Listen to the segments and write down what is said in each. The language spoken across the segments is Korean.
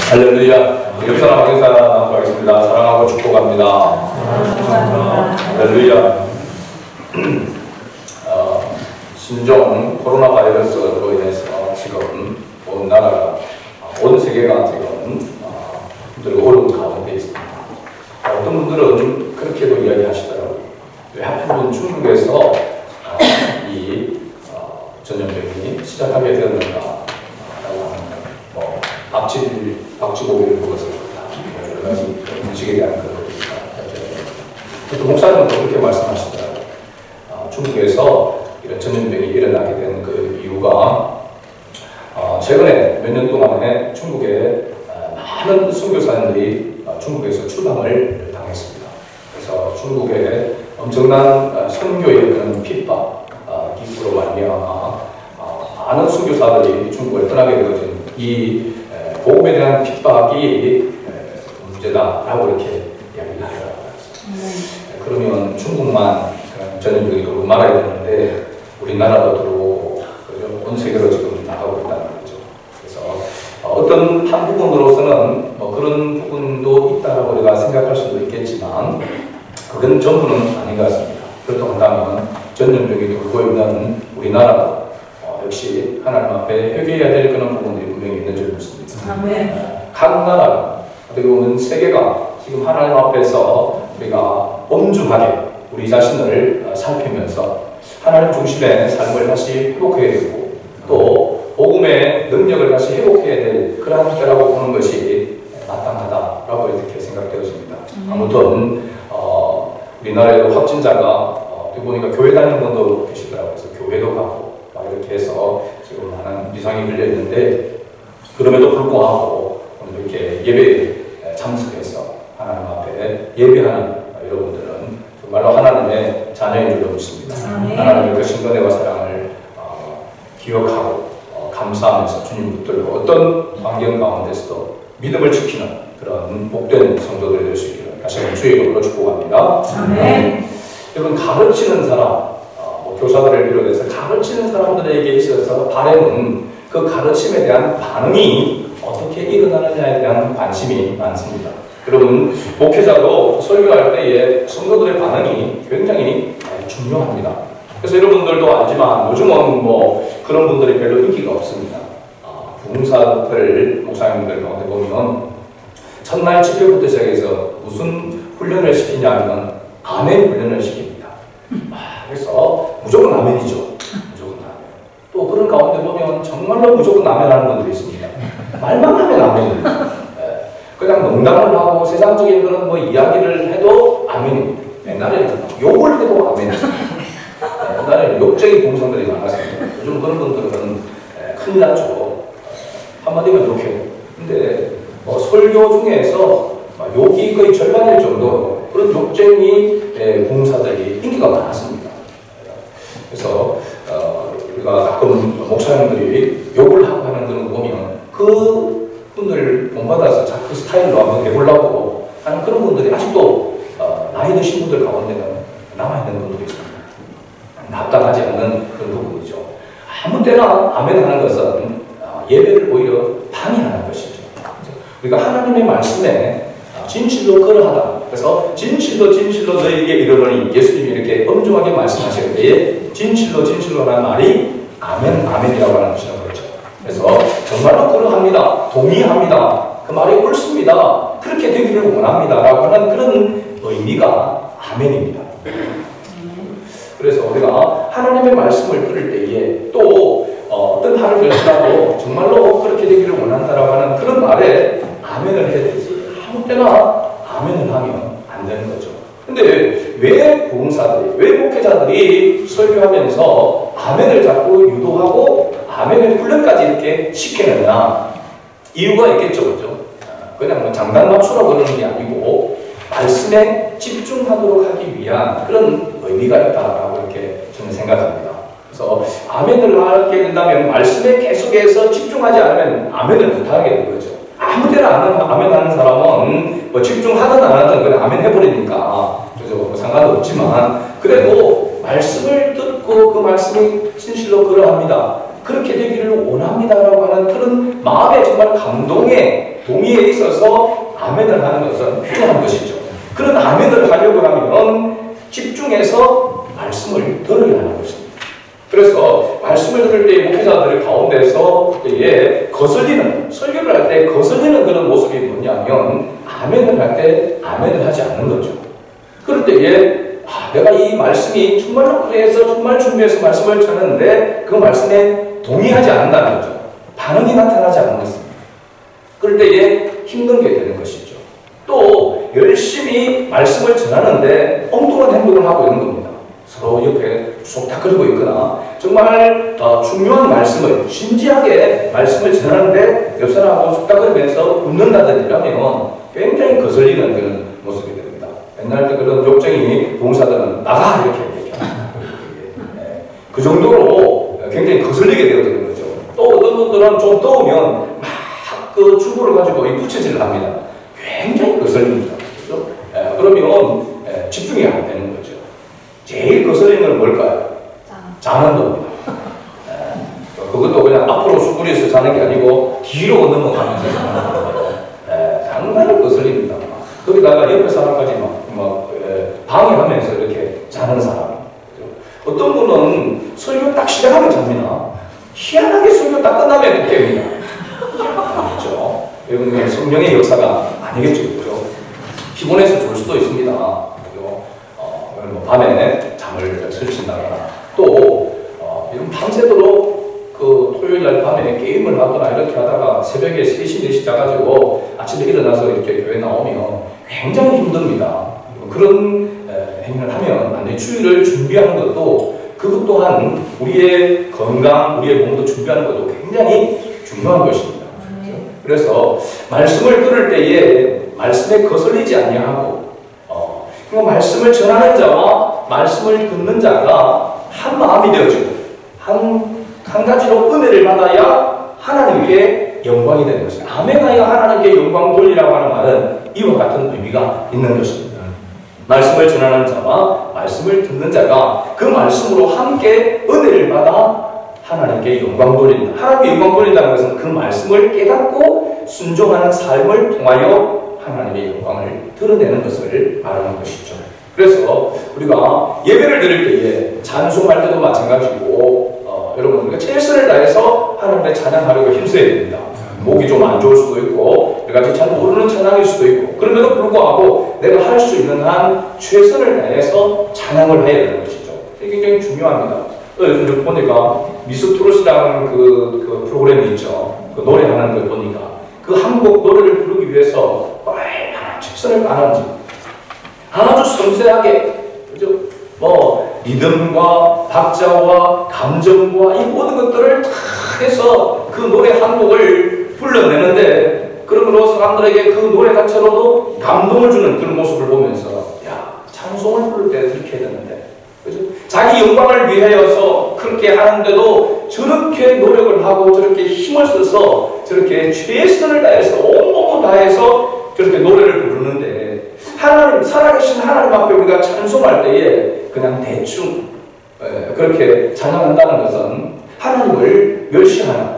할렐루야. 이웃사람 박인사 나누도록 하겠습니다. 사랑하고 축복합니다. 할렐루야. 신종 코로나 바이러스로 인해서 지금 온 나라가, 온 세계가 지금 힘들고 어려운 가운데 있습니다. 어떤 분들은 그렇게도 이야기하시더라고요. 왜 하필이면 중국에서 이 전염병이 시작하게 되었는가 라고 하는 박쥐고기를 먹었을 거다. 여러 가지 음식에 대한 그것입니다. 또 목사님은 그렇게 말씀하시더라고요. 중국에서 이런 전염병이 일어나게 된 그 이유가 최근에 몇 년 동안에 중국에 많은 선교사님들이 중국에서 추방을 당했습니다. 그래서 중국에 엄청난 선교의 그런 핍박, 기후로 말미암아 많은 선교사들이 중국을 떠나게 되어진 이 복음에 대한 핍박이 문제다라고 이렇게 이야기를 하더라고요. 그러면 중국만 전염병이 들어오고 말아야 되는데 우리나라도 들어오고 온 세계로 지금 나가고 있다는 거죠. 그래서 어떤 한 부분으로서는 그런 부분도 있다라고 우리가 생각할 수도 있겠지만 그건 전부는 아닌 것 같습니다. 그렇다고 한다면 전염병이 돌고 있는 우리나라도 역시 하나님 앞에 회개해야 될 그런 부분들이 분명히 있는 줄 믿습니다. 각 나라, 어떻게 보면 세계가 지금 하나님 앞에서 우리가 엄중하게 우리 자신을 살피면서 하나님 중심의 삶을 다시 회복해야 되고 또 복음의 능력을 다시 회복해야 될 그러한 때라고 보는 것이 마땅하다라고 이렇게 생각되어집니다. 아무튼 우리나라에도 확진자가 보니까 교회 다니는 분도 계시더라고요. 그래서 교회도 가고 막 이렇게 해서 지금 많은 이상이 걸렸는데 그럼에도 불구하고 오늘 이렇게 예배에 참석해서 하나님 앞에 예배하는 여러분들은 정말로 하나님의 자녀인 줄로 믿습니다. 하나님의 그 신권대와 사랑을 기억하고 감사하면서 주님 붙들고 어떤 환경 가운데서도 믿음을 지키는 그런 복된 성도들이 될 수 있기를 다시 한번 주의 이름으로 축복합니다. 여러분, 가르치는 사람, 교사들을 비롯해서 가르치는 사람들에게 있어서 바람은 그 가르침에 대한 반응이 어떻게 일어나느냐에 대한 관심이 많습니다. 여러분, 목회자도 설교할 때에 성도들의 반응이 굉장히 중요합니다. 그래서 여러분들도 알지만 요즘은 그런 분들이 별로 인기가 없습니다. 부흥사들 목사님들 가운데 보면 첫날 집회부터 시작해서 무슨 훈련을 시키냐면 아멘 훈련을 시킵니다. 그래서 무조건 아멘이죠. 무조건 아멘. 또 그런 가운데 보면 정말로 무조건 아멘 하는 분들이 있습니다. 말만 하면 아멘입니다. 그냥 농담을 하고 세상적인 그런 이야기를 해도 아멘입니다. 옛날에는 욕을 해도 아멘입니다. 옛날에는 욕적인 공성들이 많았습니다. 요즘 그런 분들은 큰일 났죠. 한마디면 욕해요. 근데 설교 중에서 욕이 거의 절반일 정도로 그런 욕쟁이 공사들이 인기가 많았습니다. 그래서 우리가 가끔 목사님들이 욕을 하고 하는 그런 거 보면 그 분들 본받아서 자꾸 스타일로 한번 해보려고 하는 그런 분들이 아직도 나이 드신 분들 가운데는 남아있는 분들이 있습니다. 합당하지 않는 그런 부분이죠. 아무 때나 아멘 하는 것은 예배를 오히려 방해하는 것이죠. 우리가 하나님의 말씀에 진실로 그러하다. 그래서 진실로 너희에게 이르노니 예수님이 이렇게 엄중하게 말씀하실 때에 진실로 하는 말이 아멘이라고 하는 것이라고 그랬죠. 그래서 정말로 그러합니다. 동의합니다. 그 말이 옳습니다. 그렇게 되기를 원합니다. 라고 하는 그런 의미가 아멘입니다. 그래서 우리가 하나님의 말씀을 들을 때에 또 어떤 말을 들으라도 정말로 그렇게 되기를 원한다라고 하는 그런 말에 아멘을 해야 되지. 아무 때나 아멘을 하면 안 되는 거죠. 근데 왜 부흥사들이, 왜 목회자들이 설교하면서 아멘을 자꾸 유도하고 아멘의 훈련까지 이렇게 시키느냐? 이유가 있겠죠, 그죠? 그냥 장단 맞추라고 그러는 게 아니고 말씀에 집중하도록 하기 위한 그런 의미가 있다라고 이렇게 저는 생각합니다. 그래서 아멘을 하게 된다면 말씀에 계속해서 집중하지 않으면 아멘을 못하게 되는 거죠. 아무 때나 아멘 하는 사람은 집중하든 안 하든 그냥 아멘 해버리니까 그죠? 상관없지만 그래도 말씀을 듣고 그 말씀이 진실로 그러합니다. 그렇게 되기를 원합니다라고 하는 그런 마음의 정말 감동의 동의에 있어서 아멘을 하는 것은 필요한 것이죠. 그런 아멘을 하려고 하면 집중해서 말씀을 들어야 하는 것입니다. 그래서 말씀을 들을 때 목회자들 가운데서 거슬리는, 설교를 할 때 거슬리는 그런 모습이 뭐냐면 아멘을 할 때 아멘을 하지 않는 거죠. 그럴 때에 내가 이 말씀이 정말로 그래서 정말 준비해서 말씀을 전하는데 그 말씀에 동의하지 않는다는 거죠. 반응이 나타나지 않는 것입니다. 그럴 때에 힘든 게 되는 것이죠. 또 열심히 말씀을 전하는데 엉뚱한 행동을 하고 있는 겁니다. 서로 옆에 속닥거리고 있거나 정말 중요한 말씀을 진지하게 말씀을 전하는데 옆 사람하고 속닥거리면서 웃는다든지 이라면 굉장히 거슬리는 그런 모습이 됩니다. 옛날 때 그런 욕쟁이 봉사들은 나가 이렇게 얘기해요. 그 정도로 굉장히 거슬리게 되어지는 거죠. 또 어떤 분들은 좀 더우면 막 그 주부를 가지고 이 부채질을 합니다. 굉장히 거슬립니다. 그렇죠? 그러면 집중이 안 되는 거죠. 제일 거슬리는 건 뭘까요? 자는 겁니다. 그것도 그냥 앞으로 수그려서 자는 게 아니고 뒤로 넘어가면서 자는 거예요. 상당히 거슬립니다. 거기다가 옆에 사람까지 막 방해하면서 이렇게 자는 사람. 어떤 분은 설교 딱 시작하면 잡니다. 희한하게 설교 딱 끝나면 깹니다. 그렇죠? 여러분, 성령의 역사가 아니겠죠. 그렇죠? 피곤해서 졸 수도 있습니다. 그리고 밤에 잠을 설친다거나 또 이런 밤새도록 그 토요일 날 밤에 게임을 하거나 이렇게 하다가 새벽에 3시, 4시 자가지고 아침에 일어나서 이렇게 교회 나오면 굉장히 힘듭니다. 그런 행위를 하면 안 돼. 주일을 준비하는 것도 그것 또한 우리의 건강, 우리의 몸도 준비하는 것도 굉장히 중요한 것입니다. 그래서 말씀을 들을 때에 말씀에 거슬리지 아니하고 말씀을 전하는 자와 말씀을 듣는 자가 한 마음이 되어지고 한 가지로 은혜를 받아야 하나님께 영광이 되는 것입니다. 아멘하여 하나님께 영광 돌리라고 하는 말은 이와 같은 의미가 있는 것입니다. 말씀을 전하는 자와 말씀을 듣는 자가 그 말씀으로 함께 은혜를 받아 하나님께 영광 돌린다. 하나님께 영광 돌린다는 것은 그 말씀을 깨닫고 순종하는 삶을 통하여 하나님의 영광을 드러내는 것을 말하는 것이죠. 그래서 우리가 예배를 드릴 때에 찬송할 때도 마찬가지고 여러분 우리가 최선을 다해서 하나님의 찬양하려고 힘써야 됩니다. 목이 좀 안 좋을 수도 있고 여러 가지 잘 모르는 찬양일 수도 있고 그럼에도 불구하고 내가 할 수 있는 한 최선을 다해서 찬양을 해야 되는 것이죠. 이게 굉장히 중요합니다. 요즘 보니까 미스트롯이라는 그 프로그램이 있죠. 그 노래하는 걸 보니까 그 한국 노래를 부르기 위해서 얼마나 최선을 다하는지 아주 섬세하게 그죠? 리듬과 박자와 감정과 이 모든 것들을 다 해서 그 노래 한 곡을 불러내는데 그러므로 사람들에게 그 노래 자체로도 감동을 주는 그런 모습을 보면서 야 찬송을 부를 때 그렇게 해야 되는데 그죠? 자기 영광을 위하여서 그렇게 하는데도 저렇게 노력을 하고 저렇게 힘을 써서 저렇게 최선을 다해서 온 몸을 다해서 저렇게 노래를 부르는데 하나님, 살아계신 하나님 앞에 우리가 찬송할 때에 그냥 대충 그렇게 찬양한다는 것은 하나님을 멸시하는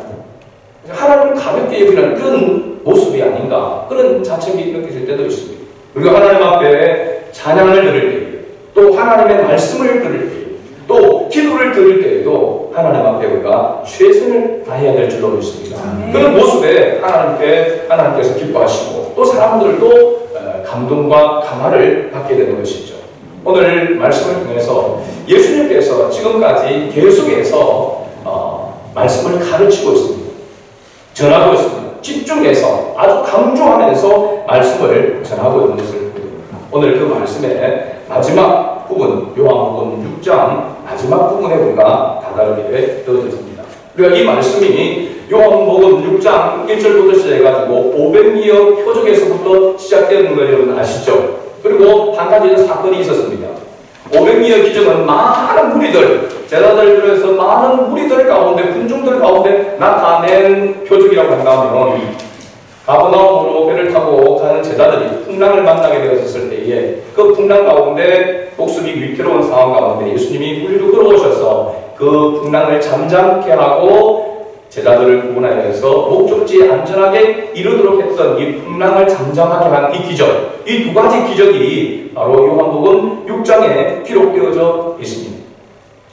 하나님을 가볍게 여기는 그런 모습이 아닌가 그런 자책이 느껴질 때도 있습니다. 우리가 하나님 앞에 찬양을 들을 때에 또 하나님의 말씀을 들을 때 또 기도를 들을 때에도 하나님 앞에 우리가 최선을 다해야 될 줄로 믿습니다. 그런 모습에 하나님께서 기뻐하시고 또 사람들도 감동과 감화를 받게 되는 것이죠. 오늘 말씀을 통해서 예수님께서 지금까지 계속해서 말씀을 가르치고 있습니다. 전하고 있습니다. 집중해서 아주 강조하면서 말씀을 전하고 있는 것을 보입니다. 오늘 그 말씀의 마지막 부분, 요한복음 6장 마지막 부분에 우리가 다다르게 되어졌습니다. 우리가 이 말씀이 요한복음 6장 1절부터 시작해가지고 500미어 표적에서부터 시작되는 걸 여러분 아시죠? 그리고 한 가지 사건이 있었습니다. 500미어 기적은 많은 무리들, 제자들 중에서 많은 무리들 가운데, 군중들 가운데 나타낸 표적이라고 한다면 가버나움으로 배를 타고 가는 제자들이 풍랑을 만나게 되었을 때에 그 풍랑 가운데 목숨이 위태로운 상황 가운데 예수님이 물리로 걸어오셔서 그 풍랑을 잠잠케 하고 제자들을 구원하여서 목적지에 안전하게 이르도록 했던 이 풍랑을 잠잠하게 한 이 기적, 이 두 가지 기적이 바로 요한복음 6장에 기록되어져 있습니다.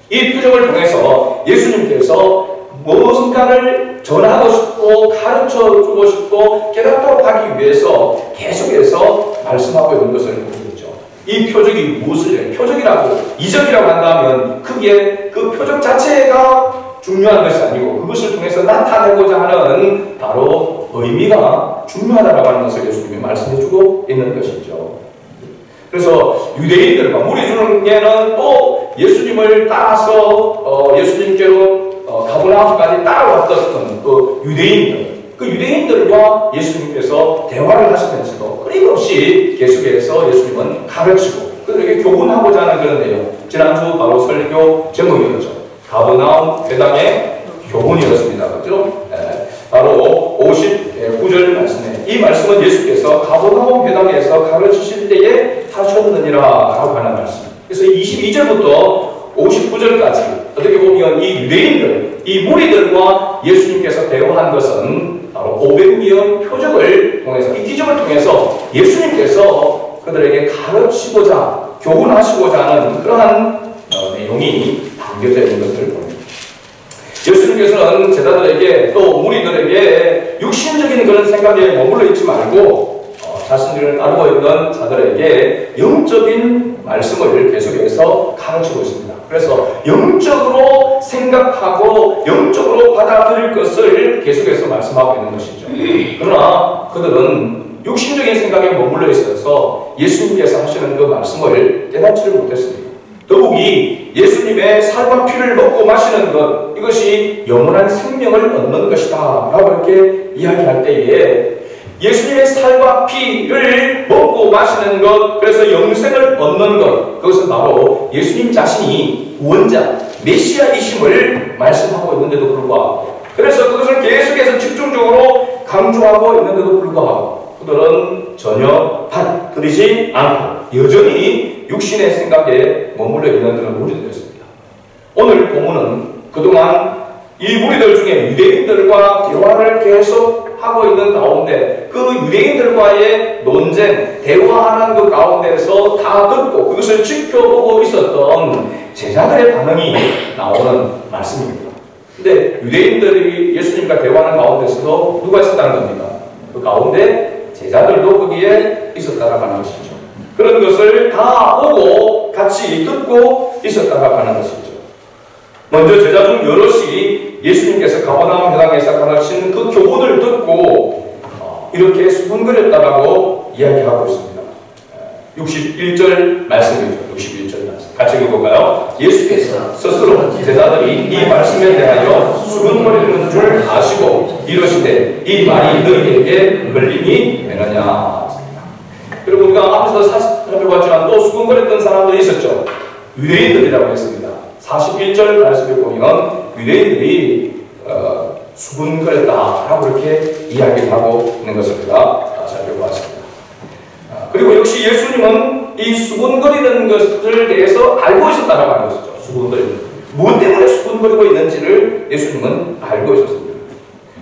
이 표적을 통해서 예수님께서 무엇인가를 전하고 싶고 가르쳐주고 싶고 깨닫도록 하기 위해서 계속해서 말씀하고 있는 것을 보고 있죠. 이 표적이 무엇을 해요? 표적이라고, 이적이라고 한다면 크게 그 표적 자체가 중요한 것이 아니고 그것을 통해서 나타내고자 하는 바로 의미가 중요하다고 하는 것을 예수님이 말씀해주고 있는 것이죠. 그래서 유대인들과 무리 중에는 또 예수님을 따라서 예수님께로 가버나움까지 따라왔던 그 유대인들과 예수님께서 대화를 하시면서도 끊임없이 계속해서 예수님은 가르치고 그들에게 교훈하고자 하는 그런 내용, 지난주 바로 설교 제목이었죠. 가버나움 회당의 교훈이었습니다. 그렇죠? 바로 59절 말씀에 이 말씀은 예수께서 가버나움 회당에서 가르치실 때에 하셨느니라 라고 하는 말씀. 그래서 22절부터 59절까지 어떻게 보면 이 유대인들, 이 무리들과 예수님께서 대화한 것은 바로 500명 표적을 통해서, 이 기적을 통해서 예수님께서 그들에게 가르치고자, 교훈하시고자 하는 그러한 내용이 담겨져 있는 것을 봅니다. 예수님께서는 제자들에게 또 무리들에게 육신적인 그런 생각에 머물러 있지 말고 자신들을 따르고 있는 자들에게 영적인 말씀을 계속해서 가르치고 있습니다. 그래서 영적으로 생각하고 영적으로 받아들일 것을 계속해서 말씀하고 있는 것이죠. 그러나 그들은 육신적인 생각에 머물러 있어서 예수님께서 하시는 그 말씀을 깨닫지를 못했습니다. 더욱이 예수님의 살과 피를 먹고 마시는 것, 이것이 영원한 생명을 얻는 것이다 라고 이렇게 이야기할 때에 예수님의 살과 피를 먹고 마시는 것, 그래서 영생을 얻는 것, 그것은 바로 예수님 자신이 구원자, 메시아이심을 말씀하고 있는데도 불구하고, 그래서 그것을 계속해서 집중적으로 강조하고 있는데도 불구하고 그들은 전혀 받아들이지 않고 여전히 육신의 생각에 머물러 있는 그런 무리들이었습니다. 오늘 본문은 그동안 이 무리들 중에 유대인들과 대화를 계속 하고 있는 가운데 그 유대인들과의 논쟁, 대화하는 그 가운데서 다 듣고 그것을 지켜보고 있었던 제자들의 반응이 나오는 말씀입니다. 근데 유대인들이 예수님과 대화하는 가운데서도 누가 있었다는 겁니까? 그 가운데 제자들도 거기에 있었다라고 하는 것이죠. 그런 것을 다 보고 같이 듣고 있었다라고 하는 것이죠. 먼저 제자 중 여럿이 예수님께서 가버나움 회당에서 가르친 그 교훈을 듣고 이렇게 수군거렸다라고 이야기하고 있습니다. 61절 말씀이죠. 61절 말씀. 같이 읽어볼까요? 예수께서 스스로 제자들이 이 말씀에 대하여 수군거리는 줄 아시고 이러시되 이 말이 너희에게 걸림이 되느냐. 그리고 우리가 앞에서 살펴봤지만 또 수군거렸던 사람들이 있었죠. 유대인들이라고 했습니다. 41절 말씀을 보면 유대인들이 수군거렸다라고 이렇게 이야기를 하고 있는 것을 우리가 살펴보았습니다. 그리고 역시 예수님은 이 수군거리는 것을 대해서 알고 있었다라고 하는 것이죠. 수군거리는 무엇 때문에 수군거리고 있는지를 예수님은 알고 있었습니다.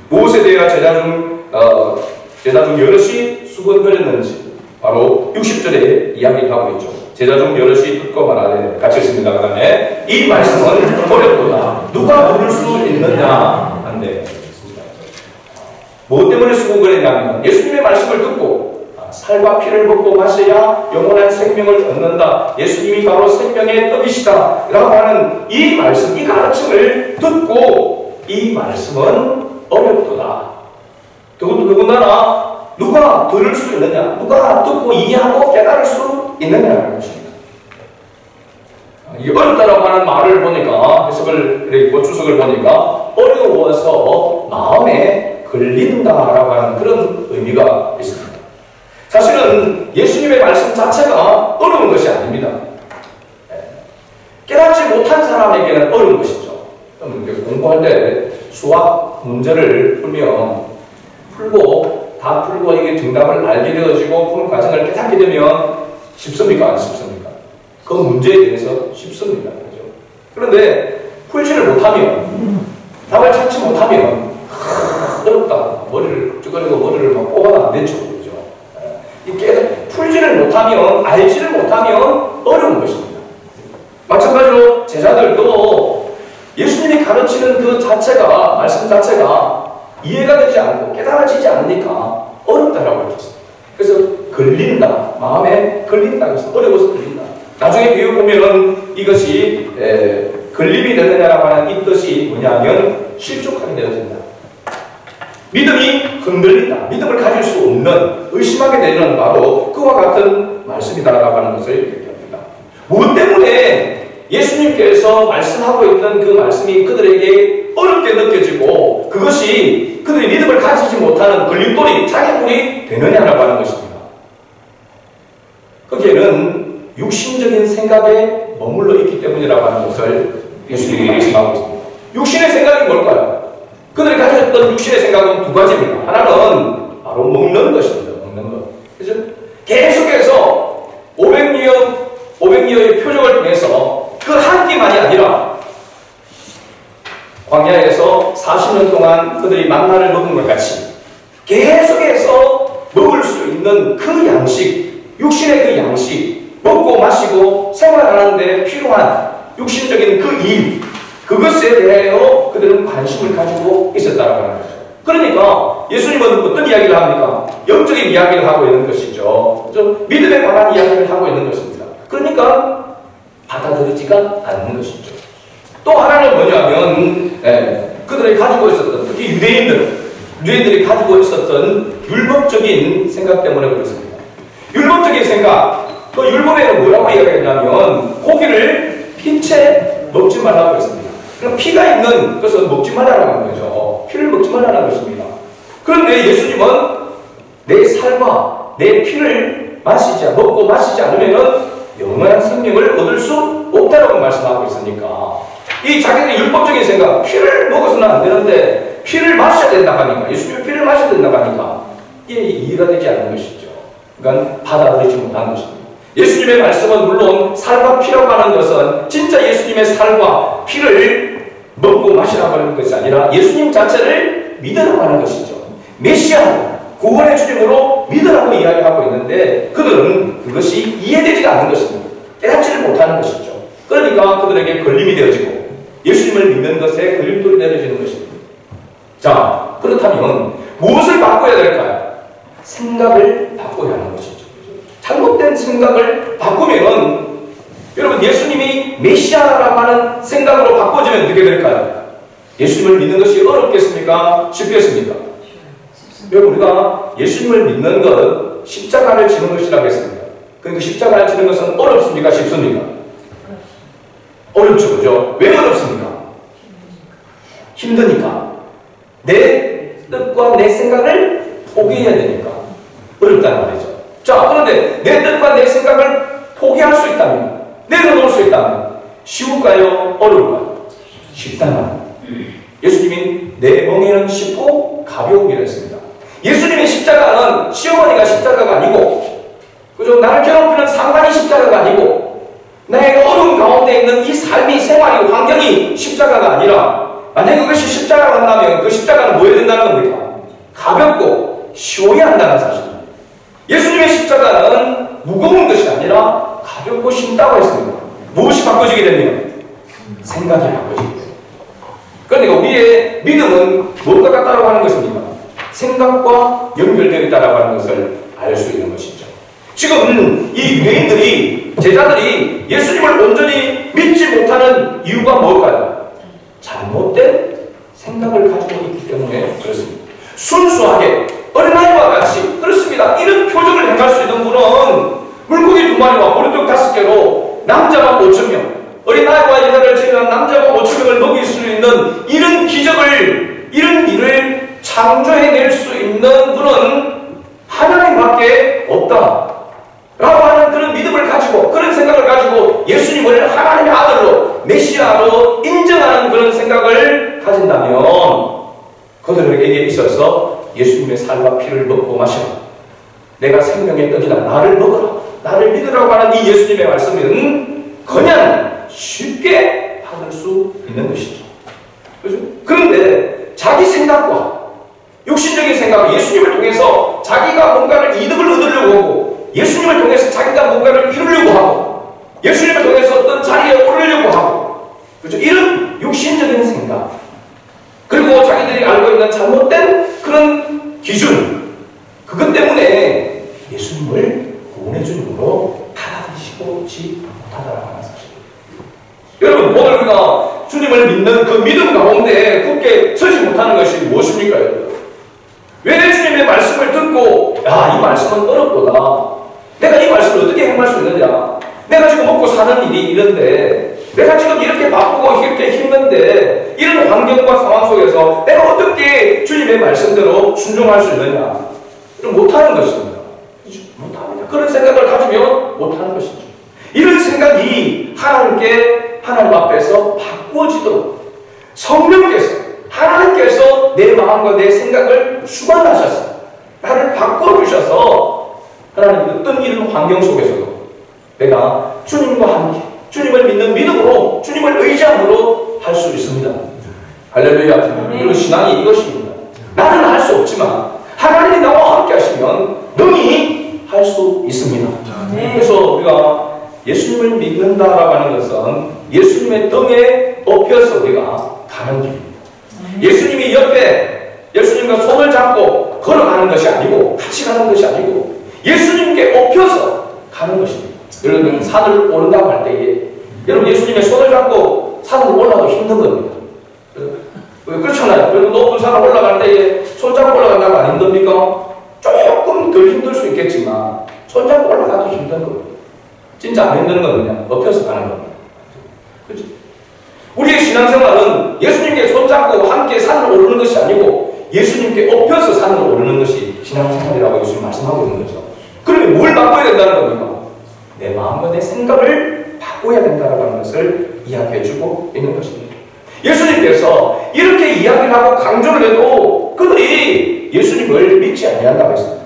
무엇에 대해 제자 중 여럿이 수군거렸는지 바로 60절에 이야기를 하고 있죠. 제자 중 여럿이 듣고 말하되 같이 있습니다. 그 다음에 이 말씀은 어렵도다. 누가 들을 수 있느냐 한데 무엇 때문에 수군거리냐면 예수님의 말씀을 듣고 살과 피를 먹고 마셔야 영원한 생명을 얻는다. 예수님이 바로 생명의 떡이시다 라고 하는 이 말씀, 이 가르침을 듣고 이 말씀은 어렵도다. 더군다나 누가 들을 수 있느냐, 누가 듣고 이해하고 깨달을 수 있느냐는 것입니다. 이 어렵다라고 하는 말을 보니까, 해석을, 그리고 주석을 보니까 어려워서 마음에 걸린다라고 하는 그런 의미가 있습니다. 사실은 예수님의 말씀 자체가 어려운 것이 아닙니다. 깨닫지 못한 사람에게는 어려운 것이죠. 공부할 때 수학 문제를 풀고 다 풀고 이게 정답을 알게 되어지고 푸는 과정을 깨닫게 되면 쉽습니까? 안 쉽습니까? 그 문제에 대해서 쉽습니다. 그렇죠? 그런데 풀지를 못하면, 답을 찾지 못하면 어렵다. 머리를 쭈그리고 머리를 막 뽑아도 안 되죠. 그죠? 이게 풀지를 못하면, 알지를 못하면 어려운 것입니다. 마찬가지로 제자들도 예수님이 가르치는 그 자체가, 말씀 자체가 이해가 되지 않고 깨달아지지 않으니까 어렵다라고 했습니다. 그래서 걸린다. 마음에 걸린다. 그래서 어려워서 걸린다. 나중에 비유 보면은 이것이 걸림이 되느냐라고 하는 이 뜻이 뭐냐면 실족하게 되어진다. 믿음이 흔들린다. 믿음을 가질 수 없는, 의심하게 되는 바로 그와 같은 말씀이다라고 하는 것을 얘기합니다. 무엇 때문에 예수님께서 말씀하고 있던 그 말씀이 그들에게 어렵게 느껴지고 그것이 그들이 믿음을 가지지 못하는 걸림돌이, 장애물이 되느냐라고 하는 것입니다. 거기에는 육신적인 생각에 머물러 있기 때문이라고 하는 것을 예수님이 말씀하고 있습니다. 육신의 생각이 뭘까요? 그들이 가졌던 육신의 생각은 두 가지입니다. 하나는 바로 먹는 것입니다. 먹는 것. 그죠? 계속해서 500리어의 표적을 통해서 그 한 끼만이 아니라 광야에서 40년 동안 그들이 만나를 먹은 것 같이 계속해서 먹을 수 있는 그 양식, 육신의 그 양식, 먹고 마시고 생활하는 데 필요한 육신적인 그 일, 그것에 대하여 그들은 관심을 가지고 있었다고 하는 거죠. 그러니까 예수님은 어떤 이야기를 합니까? 영적인 이야기를 하고 있는 것이죠. 믿음에 관한 이야기를 하고 있는 것입니다. 그러니까 받아들이지가 않는 것이죠. 또 하나는 뭐냐면 그들이 가지고 있었던, 특히 유대인들이 가지고 있었던 율법적인 생각 때문에 그렇습니다. 율법적인 생각, 그 율법에는 뭐라고 이야기했냐면 고기를 피채 먹지 말라고 했습니다. 그럼 피가 있는 것은 먹지 말라고 하는 거죠. 피를 먹지 말라는 것입니다. 그런데 예수님은 내 살과 내 피를 먹고 마시지 않으면 영원한 생명을 얻을 수 없다라고 말씀하고 있으니까 이 자기들의 율법적인 생각, 피를 먹어서는 안 되는데 피를 마셔야 된다고 하니까, 예수님이 피를 마셔야 된다고 하니까 이게 이해가 되지 않는 것이죠. 그러니까 받아들이지 못한 것입니다. 예수님의 말씀은 물론 살과 피라고 하는 것은 진짜 예수님의 살과 피를 먹고 마시라고 하는 것이 아니라 예수님 자체를 믿으라고 하는 것이죠. 메시아, 구원의 주님으로 믿으라고 이야기하고 있는데 그들은 그것이 이해되지가 않는 것입니다. 깨닫지를 못하는 것이죠. 그러니까 그들에게 걸림이 되어지고 예수님을 믿는 것에 걸림돌이 내려지는 것입니다. 자, 그렇다면 무엇을 바꿔야 될까요? 생각을 바꿔야 하는 것이죠. 잘못된 생각을 바꾸면 여러분, 예수님이 메시아라고 하는 생각으로 바꿔지면 어떻게 될까요? 예수님을 믿는 것이 어렵겠습니까? 쉽겠습니까? 여러분, 우리가 예수님을 믿는 것, 십자가를 지는 것이라고 했습니다. 그러니까 십자가를 지는 것은 어렵습니까? 쉽습니까? 어렵죠, 그죠? 왜 어렵습니까? 힘드니까. 내 뜻과 내 생각을 포기해야 되니까 어렵다는 말이죠. 자, 그런데 내 뜻과 내 생각을 포기할 수 있다면, 내려놓을 수 있다면 쉬울까요? 어려울까요? 쉽다는 말입니다. 예수님이 내 멍에는 쉽고 가벼움이라 했습니다. 예수님의 십자가는 시어머니가 십자가가 아니고, 그죠? 나를 괴롭히는 상관이 십자가가 아니고, 나의 어려운 가운데 있는 이 삶이, 생활이, 환경이 십자가가 아니라, 만약 그것이 십자가가 한다면 그 십자가는 뭐 해야 된다는 겁니까? 가볍고 쉬워야 한다는 사실입니다. 예수님의 십자가는 무거운 것이 아니라 가볍고 쉽다고 했습니다. 무엇이 바꿔지게 됩니까? 생각이 바꿔지게 됩니다. 그러니까 우리의 믿음은 무엇과 같다고 하는 것입니까? 생각과 연결되어 있다고 하는 것을 알 수 있는 것이죠. 지금 이 유대인들이, 제자들이 예수님을 온전히 믿지 못하는 이유가 뭘까요? 잘못된 생각을 가지고 있기 때문에 그렇습니다. 순수하게 어린아이와 같이, 그렇습니다. 이런 표적을 행할 수 있는 분은 물고기 2마리와 보리떡 5개로 남자가 5,000명, 어린아이와 여자를 제외한 남자가 5,000명을 먹일 수 있는 이런 기적을, 이런 일을 창조해낼 수 있는 분은 하나님밖에 없다 라고 하는 그런 믿음을 가지고, 그런 생각을 가지고 예수님을 하나님의 아들로, 메시아로 인정하는 그런 생각을 가진다면 그들에게 있어서 예수님의 살과 피를 먹고 마시라, 내가 생명의 떡이다, 나를 먹어라, 나를 믿으라고 하는 이 예수님의 말씀은 그냥 쉽게 받을 수 있는 것이죠. 그죠? 그런데 자기 생각과 육신적인 생각, 예수님을 통해서 자기가 뭔가를 이득을 얻으려고 하고, 예수님을 통해서 자기가 뭔가를 이루려고 하고, 예수님을 통해서 어떤 자리에 오르려고 하고, 그죠? 이런 육신적인 생각, 그리고 자기들이 알고 있는 잘못된 그런 기준, 그것 때문에 예수님을 구원의 주님으로 받아들이지 못하다라고 하는 사실입니다. 여러분, 오늘 우리가 주님을 믿는 그 믿음 가운데 굳게 서지 못하는 것이 무엇입니까? 왜 주님의 말씀을 듣고, 야, 이 말씀은 어렵구나, 내가 이 말씀을 어떻게 행할 수 있느냐, 내가 지금 먹고 사는 일이 이런데, 내가 지금 이렇게 바쁘고 이렇게 힘든데, 이런 환경과 상황 속에서 내가 어떻게 주님의 말씀대로 순종할 수 있느냐, 못하는 것입니다. 못합니다. 그런 생각을 가지면 못하는 것이죠. 이런 생각이 하나님 앞에서 바꾸어지도록 성령께서, 하나님께서 내 마음과 내 생각을 수반하셔서 나를 바꿔주셔서 하나님 어떤 이런 환경 속에서도 내가 주님과 함께 주님을 믿는 믿음으로, 주님을 의지함으로 할 수 있습니다. 할렐루야. 그리고 신앙이 이것입니다. 나는 할 수 없지만 하나님이 나와 함께 하시면 능히 할 수 있습니다. 그래서 우리가 예수님을 믿는다라고 하는 것은 예수님의 등에 업혀서 우리가 가는 길입니다. 예수님이 옆에 예수님과 손을 잡고 걸어가는 것이 아니고, 같이 가는 것이 아니고 예수님께 업혀서 가는 것입니다. 여러분, 산을 오른다고 할 때에 여러분 예수님의 손을 잡고 산을 올라가도 힘든 겁니다. 그렇잖아요. 여러분, 높은 산을 올라갈 때에 손잡고 올라간다고 안 힘듭니까? 조금 덜 힘들 수 있겠지만 손잡고 올라가도 힘든 겁니다. 진짜 안 힘든 건 그냥 엎혀서 가는 겁니다. 그렇죠? 우리의 신앙생활은 예수님께 손잡고 함께 산을 오르는 것이 아니고 예수님께 엎혀서 산을 오르는 것이 신앙생활이라고 예수님 말씀하고 있는 거죠. 그러면 뭘 바꿔야 된다는 겁니까? 내 마음과 내 생각을 바꿔야 된다는 것을 이야기해주고 있는 것입니다. 예수님께서 이렇게 이야기를 하고 강조를 해도 그들이 예수님을 믿지 아니한다고 했습니다.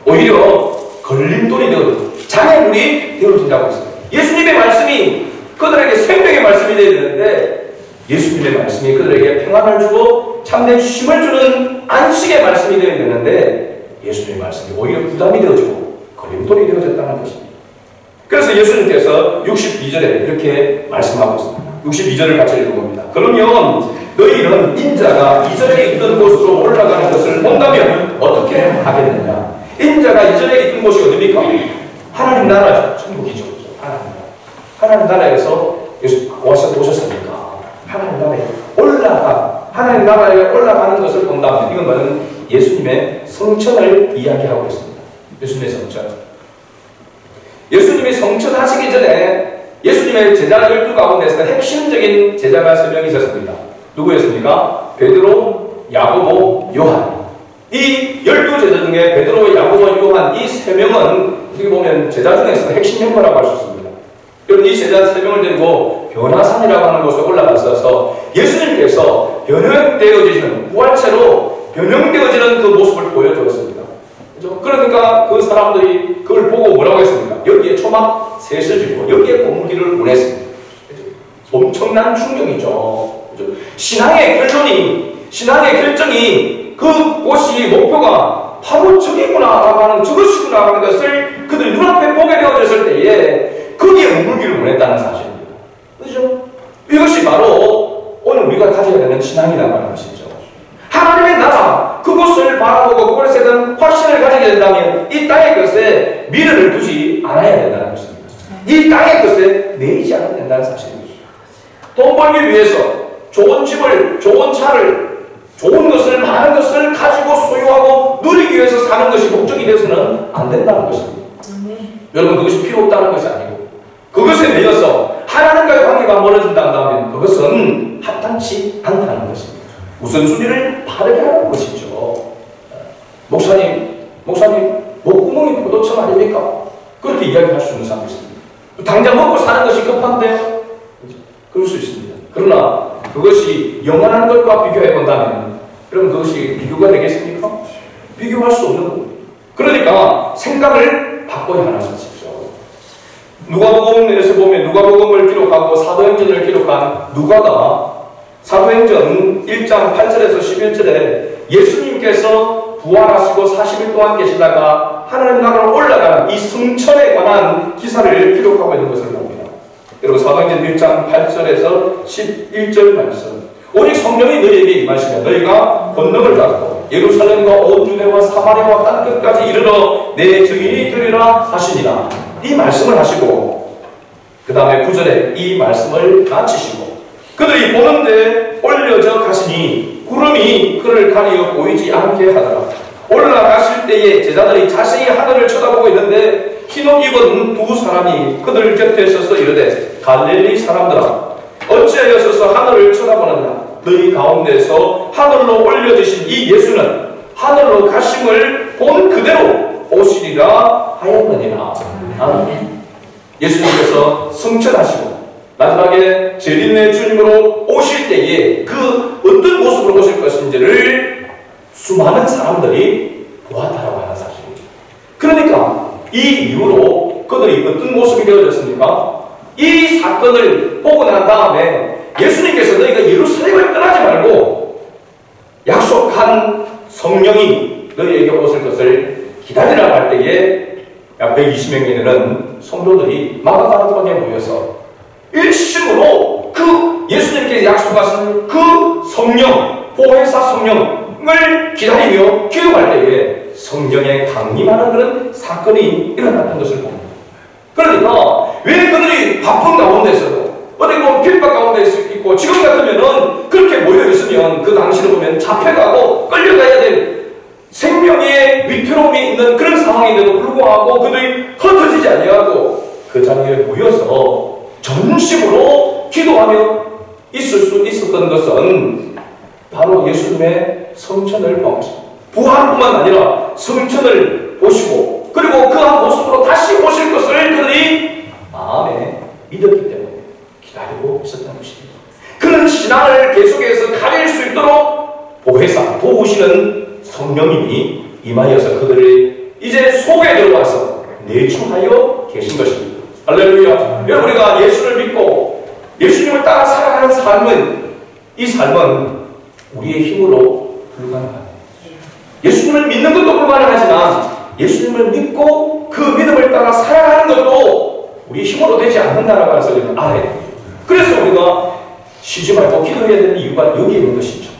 오히려 걸림돌이 되어진다고, 장애물이 되어진다고 했습니다. 예수님의 말씀이 그들에게 생명의 말씀이 되어야 되는데 예수님의 말씀이 그들에게 평안을 주고 참된 쉼을 주는 안식의 말씀이 되어야 되는데 예수님의 말씀이 오히려 부담이 되어지고 걸림돌이 되어졌다는 것입니다. 그래서 예수님께서 62절에 이렇게 말씀하고 있습니다. 62절을 같이 읽어봅니다. 그러면 너희는 인자가 이전에 있던 곳으로 올라가는 것을 본다면 어떻게 하겠느냐? 인자가 이전에 있던 곳이 어디입니까? 하나님 나라죠. 천국이죠. 하나님 나라에서 오셨으니까 하나님 나라에 올라가는 것을 본다면 이건 뭐냐면 예수님의 성천을 이야기하고 있습니다. 예수님의 성천. 예수님이 성천하시기 전에 예수님의 제자 12 가운데서 핵심적인 제자가 3명이 있었습니다. 누구였습니까? 베드로, 야고보, 요한. 이 12제자 중에 베드로, 야고보, 요한 이 3명은 어떻게 보면 제자 중에서 핵심 멤버라고 할 수 있습니다. 여러분, 이 제자 3명을 데리고 변화산이라고 하는 곳에 올라가서 예수님께서 변형되어지는, 부활체로 변형되어지는 그 모습을 보여주었습니다. 그렇죠? 그러니까 그 사람들이 그걸 보고 뭐라고 했습니까? 여기에 초막 셋을 지고 여기에 공기를 보냈습니다. 그렇죠? 엄청난 충격이죠. 그렇죠? 신앙의 결정이 그곳이 목표가 바로 저기구나 하는, 저것이구나 하는 것을 그들이 눈앞에 보게 되어졌을 때에 거기에 머물기를 원했다는 사실입니다. 그렇죠? 이것이 바로 오늘 우리가 가져야 되는 신앙이라고 하는 것이죠. 하나님의 나라, 그곳을 바라보고 그곳에 대한 확신을 가지게 된다면 이 땅의 것에 미련을 두지 않아야 된다는 것입니다. 이 땅의 것에 매이지 않아야 된다는 사실입니다. 돈 벌기 위해서 좋은 집을, 좋은 차를, 좋은 것을, 많은 것을 가지고 소유하고 누리기 위해서 사는 것이 목적이 되어서는 안 된다는 것입니다. 여러분, 그것이 필요 없다는 것이 아니고 그것에 매여서 하나님과의 관계가 멀어진다 한다면 그것은 합당치 않다는 것입니다. 우선순위를 바르게 하는 것이죠. 목사님, 목구멍이 포도청 아닙니까? 그렇게 이야기할 수 있는 사람이 있습니다. 당장 먹고 사는 것이 급한데요? 그럴 수 있습니다. 그러나 그것이 영원한 것과 비교해본다면 그럼 그것이 비교가 되겠습니까? 비교할 수 없는 겁니다. 그러니까 생각을 바꿔야 하는 것이죠. 누가복음에서 보면 누가복음을 기록하고 사도행전을 기록한 누가가 사도행전 1장 8절에서 11절에 예수님께서 부활하시고 40일 동안 계시다가 하나님 나라로 올라가는 이 성천에 관한 기사를 기록하고 있는 것을 봅니다. 그리고 사도행전 1장 8절에서 11절 말씀, 오직 성령이 너희에게 임하시면 너희가 권능을 받고 예루살렘과 온 유대와 사마리아와 땅끝까지 이르러 내 증인이 되리라 하시니라. 이 말씀을 하시고 그 다음에 9절에 이 말씀을 마치시고 그들이 보는데 올려져 가시니 구름이 그를 가리어 보이지 않게 하더라. 올라가실 때에 제자들이 자세히 하늘을 쳐다보고 있는데 흰옷 입은 두 사람이 그들 곁에 서서 이르되 갈릴리 사람들아 어찌하여 서서 하늘을 쳐다보느냐. 너희 가운데서 하늘로 올려지신 이 예수는 하늘로 가심을 본 그대로 오시리라 하였느니라. 아멘. 예수님께서 승천하시고 마지막에 재림의 주님으로 오실 때에 그 어떤 모습으로 오실 것인지를 수많은 사람들이 보았다라고 하는 사실입니다. 그러니까 이 이후로 그들이 어떤 모습이 되어졌습니까? 이 사건을 보고 난 다음에 예수님께서 너희가 예루살렘을 떠나지 말고 약속한 성령이 너희에게 오실 것을 기다리라고 할 때에 약 120명이 되는 성도들이 마가다락방에 모여서 일심으로 그 예수님께 약속하신 그 성령, 보혜사 성령을 기다리며 기도할 때에 성령에 강림하는 그런 사건이 일어났던 것을 봅니다. 그러니까 왜 그들이 바쁜 가운데서도 어디 보면 핍박 가운데 있고 지금 같으면은 그렇게 모여 있으면 그 당시로 보면 잡혀가고 끌려가야 될 생명의 위태로움이 있는 그런 상황인데도 불구하고 그들이 흩어지지 아니하고 그 자리에 모여서 전심으로 기도하며 있을 수 있었던 것은 바로 예수님의 성천을 보시고 부활뿐만 아니라 성천을 보시고 그리고 그 한 모습으로 다시 오실 것을 그들이 마음에 믿었기 때문에 기다리고 있었던 것입니다. 그런 신앙을 계속해서 가릴 수 있도록 보혜사, 도우시는 성령님이 임하여서 그들이 이제 속에 들어와서 내주하여 계신 것입니다. 할렐루야. 여러분, 우리가 예수를 믿고 예수님을 따라 살아가는 삶은 이 삶은 우리의 힘으로 불가능합니다. 예수님을 믿는 것도 불가능하지만 예수님을 믿고 그 믿음을 따라 살아가는 것도 우리의 힘으로 되지 않는다라고 해서 우리는 알아야 됩니다. 그래서 우리가 쉬지 말고 기도해야 되는 이유가 여기에 있는 것이죠.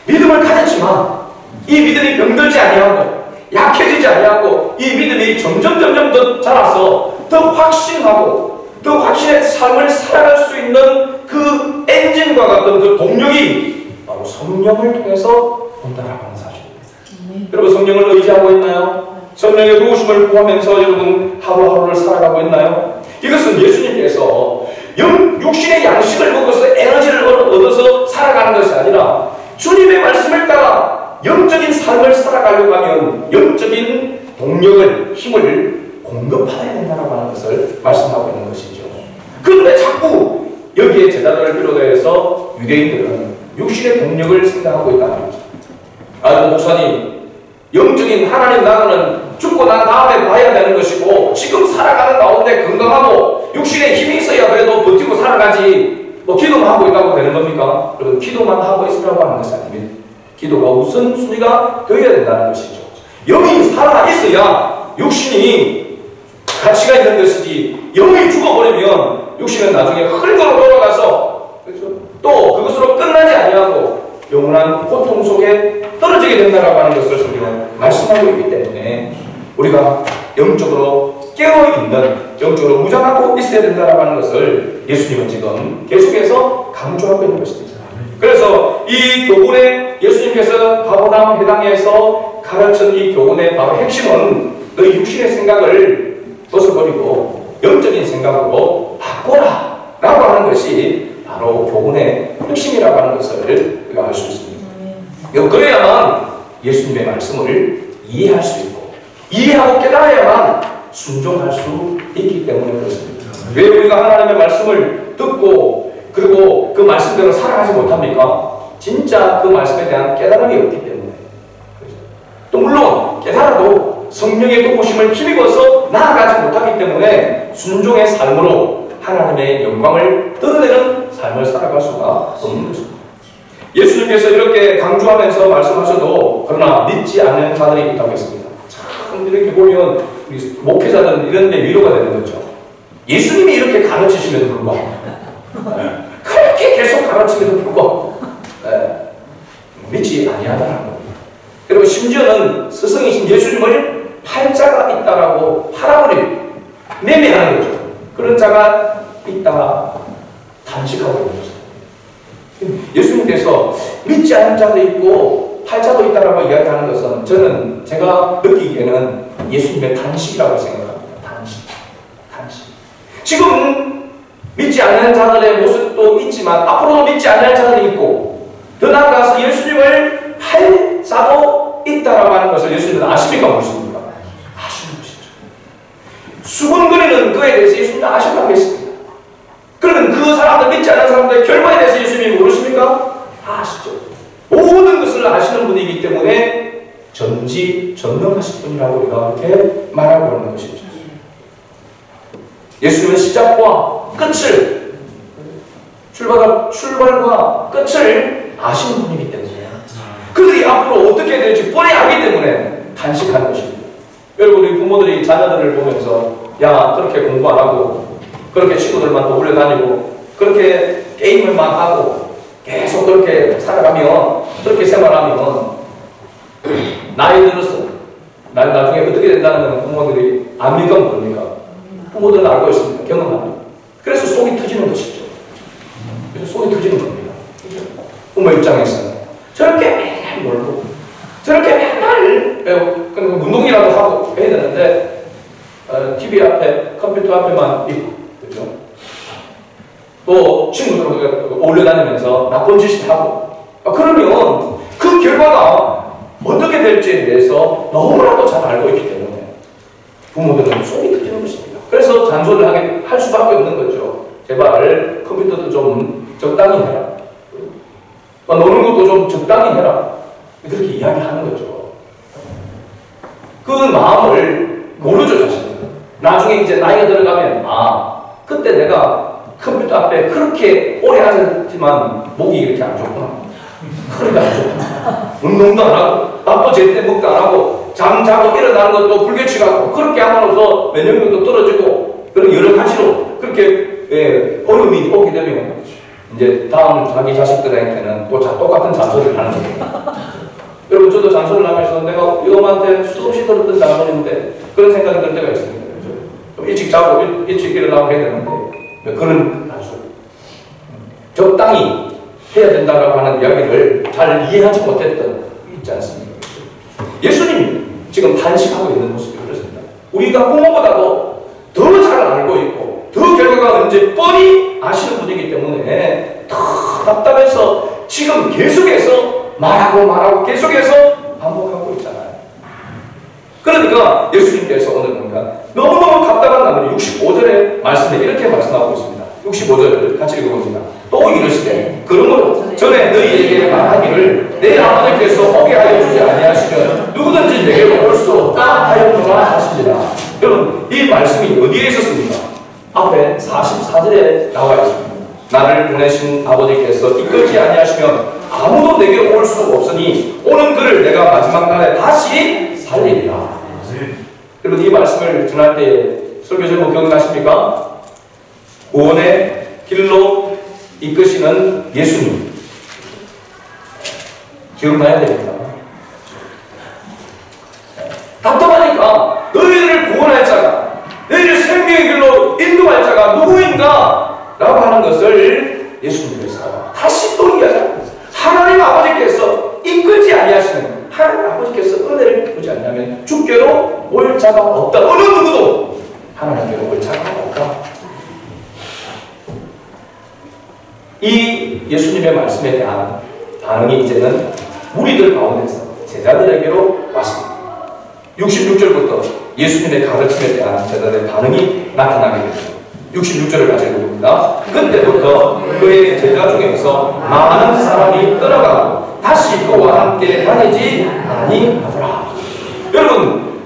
믿음을 가졌지만 이 믿음이 병들지 아니하고 약해지지 아니하고 이 믿음이 점점 더 자라서 더 확신하고 더 확신의 삶을 살아갈 수 있는 그 엔진과 같은 그 동력이 바로 성령을 통해서 온다라고 하는 사실입니다. 여러분, 성령을 의지하고 있나요? 성령의 도우심을 구하면서 여러분 하루하루를 살아가고 있나요? 이것은 예수님께서 육신의 양식을 먹어서 에너지를 얻어서 살아가는 것이 아니라 주님의 말씀을 따라 영적인 삶을 살아가려고 하면 영적인 동력을, 힘을 공급하여야 된다고 하는 것을 말씀하고 있는 것이죠. 그런데 자꾸 여기에 제자들을 비롯해서 유대인들은 육신의 동력을 생각하고 있다는 거죠. 아이고, 목사님, 영적인 하나님 나라는 죽고 난 다음에 봐야 되는 것이고 지금 살아가는 가운데 건강하고 육신에 힘이 있어야 그래도 버티고 살아가지 뭐 기도만 하고 있다고 되는 겁니까? 여러분, 기도만 하고 있으라고 하는 것이 아닙니다. 기도가 우선순위가 되어야 된다는 것이죠. 영이 살아있어야 육신이 가치가 있는 것이지 영이 죽어버리면 육신은 나중에 흙으로 돌아가서 또 그것으로 끝나지 아니하고 영원한 고통 속에 떨어지게 된다라고 하는 것을 성경은 말씀하고 있기 때문에 우리가 영적으로 깨어있는, 영적으로 무장하고 있어야 된다라고 하는 것을 예수님은 지금 계속해서 강조하고 있는 것입니다. 그래서 이 교훈에 예수님께서 가버나움 회당에서 가르친 이 교훈의 바로 핵심은 너희 육신의 생각을 벗어버리고 영적인 생각으로 바꿔라 라고 하는 것이 바로 교훈의 핵심이라고 하는 것을 우리가 알 수 있습니다. 그래야만 예수님의 말씀을 이해할 수 있고 이해하고 깨달아야만 순종할 수 있기 때문에 그렇습니다. 왜 우리가 하나님의 말씀을 듣고 그리고 그 말씀대로 살아가지 못합니까? 진짜 그 말씀에 대한 깨달음이 없기 때문에. 또 물론 깨달아도 성령의 도우심을 힘입어서 나아가지 못하기 때문에 순종의 삶으로 하나님의 영광을 드러내는 삶을 살아갈 수가 없는 것입니다. 예수님께서 이렇게 강조하면서 말씀하셔도 그러나 믿지 않는 자들이 있다고 했습니다. 참 이렇게 보면 우리 목회자들은 이런 데 위로가 되는 거죠. 예수님이 이렇게 가르치시면도 불구하고 그렇게 계속 가르치면도 불구하고 믿지 아니하다는 겁니다. 그리고 심지어는 스승이신 예수님을 팔자가 있다라고 팔아버릴 매매하는 거죠. 그런 자가 있다 단식하고 있는 거죠. 예수님께서 믿지 않는 자도 있고 팔자도 있다라고 이야기하는 것은 저는 제가 느끼기에는 예수님의 단식이라고 생각합니다. 단식. 지금 믿지 않는 자들의 모습도 있지만 앞으로도 믿지 않는 자들이 있고 더 나아가서 예수님을 팔자도 있다라고 하는 것을 예수님은 아십니까? 모르십니까? 아시는 것이죠. 수군거리는 그에 대해서 예수님은 아신다고 했습니다. 그러면 그 사람들, 믿지 않는 사람들의 결과에 대해서 예수님이 모르십니까? 아시죠. 모든 것을 아시는 분이기 때문에 전지전능하신 분이라고 우리가 이렇게 말하고 있는 것이죠. 예수님은 시작과 끝을, 출발과 끝을 아시는 분이기 때문에 그들이 앞으로 어떻게 될지 뻔히 알기 때문에 단식하는 것입니다. 여러분, 우리 부모들이 자녀들을 보면서 야, 그렇게 공부 안 하고 그렇게 친구들만 떠올려 다니고 그렇게 게임을만 하고 계속 그렇게 살아가면, 그렇게 생활하면 나이 들어서 나중에 어떻게 된다는 건 부모들이 압니까? 모릅니까? 부모들은 알고 있습니다. 경험합니다. 그래서 속이 터지는 것이죠. 그래서 속이 터지는 겁니다. 부모 입장에서는 저렇게 맨날 놀고 저렇게 맨날 배우고 운동이라도 하고 해야 되는데 TV 앞에, 컴퓨터 앞에만 있고, 그죠? 또 친구들과 어울려다니면서 나쁜 짓을 하고 그러면 그 결과가 어떻게 될지에 대해서 너무나도 잘 알고 있기 때문에 부모들은 속이 터지는 것입니다. 그래서 잔소리를 할 수밖에 없는 거죠. 제발 컴퓨터도 좀 적당히 해라. 노는 것도 좀 적당히 해라. 그렇게 이야기하는 거죠. 그 마음을 모르죠, 자신은. 나중에 이제 나이가 들어가면 그때 내가 컴퓨터 앞에 그렇게 오래 앉았지만 목이 이렇게 안 좋구나. 허리가 안 좋구나. 운동도 안 하고 밥도 제때 먹도 안 하고 잠 자고 일어나는 것도 불규칙하고 그렇게 함으로써 면역력도 떨어지고 그런 여러 가지로 그렇게 어려움이 오게 되면 이제 다음 자기 자식들한테는 또 똑같은 잔소리를 하는 거예요. 여러분, 저도 잔소리를 하면서 내가 이놈한테 수없이 들었던 잔소리인데 그런 생각이 들 때가 있습니다. 좀 일찍 자고 일찍 일어나고 해야 되는데 그런 잔소리. 적당히 해야 된다고 하는 이야기를 잘 이해하지 못했던 있지 않습니까? 예수님 지금 단식하고 있는 모습이 그렇습니다. 우리가 부모보다도 더 잘 알고 있고 더 결과가 언제 뻔히 아시는 분이기 때문에 더 답답해서 지금 계속해서 말하고 계속해서 반복하고 있잖아요. 그러니까 예수님께서 오늘 보니까 너무너무 답답한 나머지 65절의 말씀에 이렇게 말씀하고 있습니다. 65절을 같이 읽어봅니다. 또 이르시되 그러므로 전에 너희에게 말하기를 내 아버지께서 오게 하여 주지 아니하시면 누구든지 내게로 올 수 없다 하였노라 하시니라. 여러분, 이 말씀이 어디에 있었습니까? 앞에 44절에 나와 있습니다. 나를 보내신 아버지께서 이끌지 아니하시면 아무도 내게로 올 수 없으니 오는 그를 내가 마지막 날에 다시 살리리라. 여러분, 이 말씀을 전할 때 설교 제목 기억나십니까? 구원의 길로 이끄시는 예수님. 기억나야 됩니다. 답답하니까 너희들을 구원할 자가, 너희를 생명의 길로 인도할 자가 누구인가? 라고 하는 것을 예수님께서 다시 또 이야기합니다. 하나님 아버지께서 이끌지 아니하시는, 하나님 아버지께서 은혜를 주지 않냐면 주께로 올 자가 없다. 어느 누구도 하나님께로 올 자가 없다. 이 예수님의 말씀에 대한 반응이 이제는 무리들 가운데서 제자들에게로 왔습니다. 66절부터 예수님의 가르침에 대한 제자들의 반응이 나타나게 됩니다. 66절을 같이 읽어봅니다. 그때부터 그의 제자 중에서 많은 사람이 떠나가고 다시 그와 함께 다니지 아니하더라. 여러분,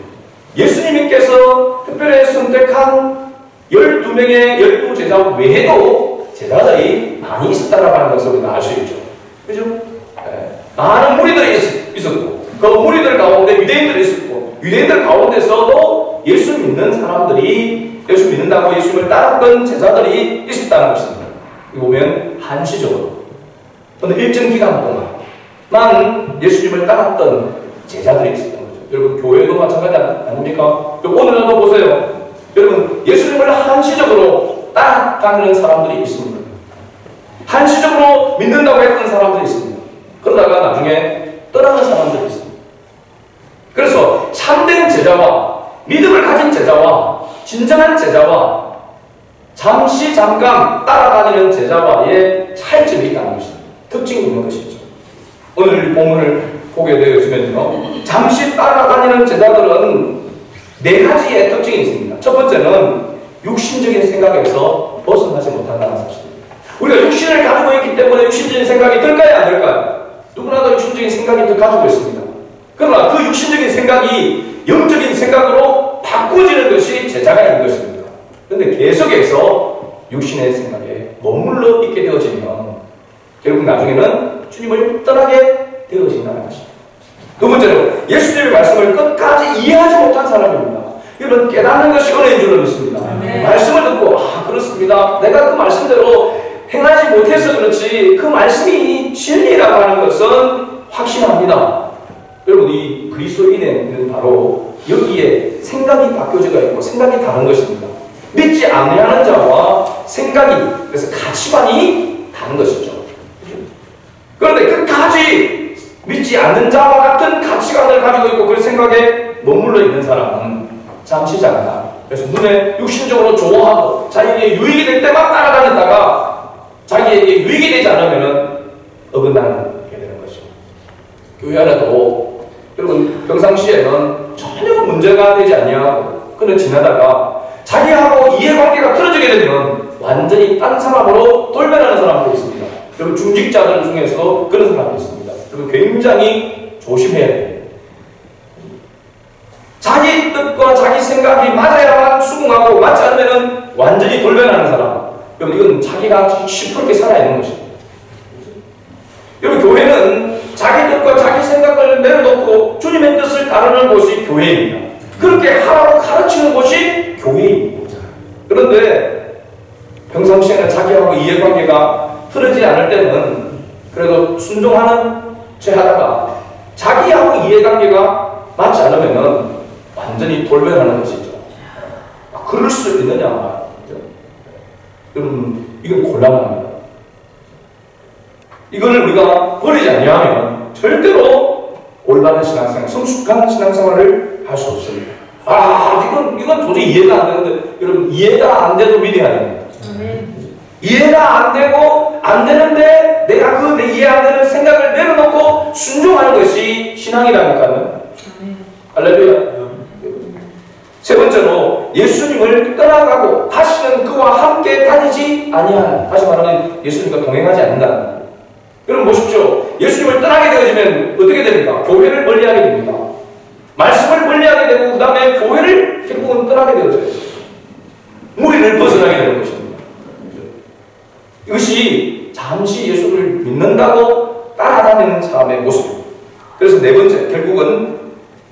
예수님께서 특별히 선택한 12명의 12제자 외에도 제자들이 많이 있었다라고 하는 것을 우리가 알 수 있죠. 그죠? 네. 많은 무리들이 있었고, 그 무리들 가운데 유대인들이 있었고, 유대인들 가운데서도 예수 믿는 사람들이, 예수 믿는다고 예수님을 따랐던 제자들이 있었다는 것입니다. 여기 보면 한시적으로 어느 일정 기간 동안 예수님을 따랐던 제자들이 있었던 거죠. 여러분, 교회도 마찬가지 아닙니까? 오늘날도 보세요. 여러분, 예수님을 한시적으로 따라다니는 사람들이 있습니다. 한시적으로 믿는다고 했던 사람들이 있습니다. 그러다가 나중에 떠나는 사람들이 있습니다. 그래서 참된 제자와 믿음을 가진 제자와 진정한 제자와 잠깐 따라다니는 제자와의 차이점이 있다는 것입니다. 특징이 있는 것이죠. 오늘 본문을 보게 되어지면요, 잠시 따라다니는 제자들은 4가지의 특징이 있습니다. 첫 번째는 육신적인 생각에서 벗어나지 못한다는 사실입니다. 우리가 육신을 가지고 있기 때문에 육신적인 생각이 들까요, 안 들까요? 누구나 다 육신적인 생각이 가지고 있습니다. 그러나 그 육신적인 생각이 영적인 생각으로 바꿔지는 것이 제자가 있는 것입니다. 그런데 계속해서 육신의 생각에 머물러 있게 되어지면 결국 나중에는 주님을 떠나게 되어진다는 것입니다. 두 번째로 예수님의 말씀을 끝까지 이해하지 못한 사람입니다. 이런 깨닫는 것이 은혜인 줄로 믿습니다. 말씀을 듣고 그렇습니다. 내가 그 말씀대로 행하지 못해서 그렇지 그 말씀이 진리라고 하는 것은 확신합니다. 여러분, 이 그리스도인에는 바로 여기에 생각이 바뀌어져가 있고 생각이 다른 것입니다. 믿지 않는 자와 생각이, 그래서 가치관이 다른 것이죠. 그런데 끝까지 믿지 않는 자와 같은 가치관을 가지고 있고 그 생각에 머물러 있는 사람은 잠시 잠깐, 그래서 눈에 육신적으로 좋아하고 자기에게 유익이 될 때만 따라다녔다가 자기에게 유익이 되지 않으면 어긋나게 되는 것이죠. 교회 안에도 여러분, 평상시에는 전혀 문제가 되지 아니하고 그는 지나다가 자기하고 이해관계가 틀어지게 되면 완전히 딴 사람으로 돌변하는 사람도 있습니다. 여러분, 중직자들 중에서도 그런 사람도 있습니다. 여러분, 굉장히 조심해야 돼요. 자기 뜻과 자기 생각이 맞아야만 수긍하고 맞지 않으면 완전히 돌변하는 사람. 여러분, 이건 자기가 시퍼렇게 살아있는 것입니다. 여러분, 교회는 자기 뜻과 자기 생각을 내려놓고 주님의 뜻을 따르는 곳이 교회입니다. 그렇게 하라고 가르치는 곳이 교회입니다. 그런데 평상시에는 자기하고 이해관계가 틀어지지 않을 때는 그래도 순종하는 채 하다가 자기하고 이해관계가 맞지 않으면 완전히 돌변하는 것이죠. 그럴 수 있느냐? 여러분, 이건 곤란합니다. 이걸 우리가 버리지 않으면 절대로 올바른 신앙생활, 성숙한 신앙생활을 할 수 없습니다. 이건 도저히 이해가 안 되는데, 여러분, 이해가 안 돼도 믿어야 됩니다. 이해가 안 되고, 안 되는데, 내가 내 이해 안 되는 생각을 내려놓고 순종하는 것이 신앙이라니까요. 할렐루야. 세 번째로, 예수님을 떠나가고 다시는 그와 함께 다니지 아니하는, 다시 말하면 예수님과 동행하지 않는다. 여러분 보십시오. 예수님을 떠나게 되어지면 어떻게 됩니까? 교회를 멀리하게 됩니다. 말씀을 멀리하게 되고 그 다음에 교회를 결국은 떠나게 되어져요. 무리를 벗어나게 되는 것입니다. 이것이 잠시 예수를 믿는다고 따라다니는 사람의 모습입니다. 그래서 네 번째, 결국은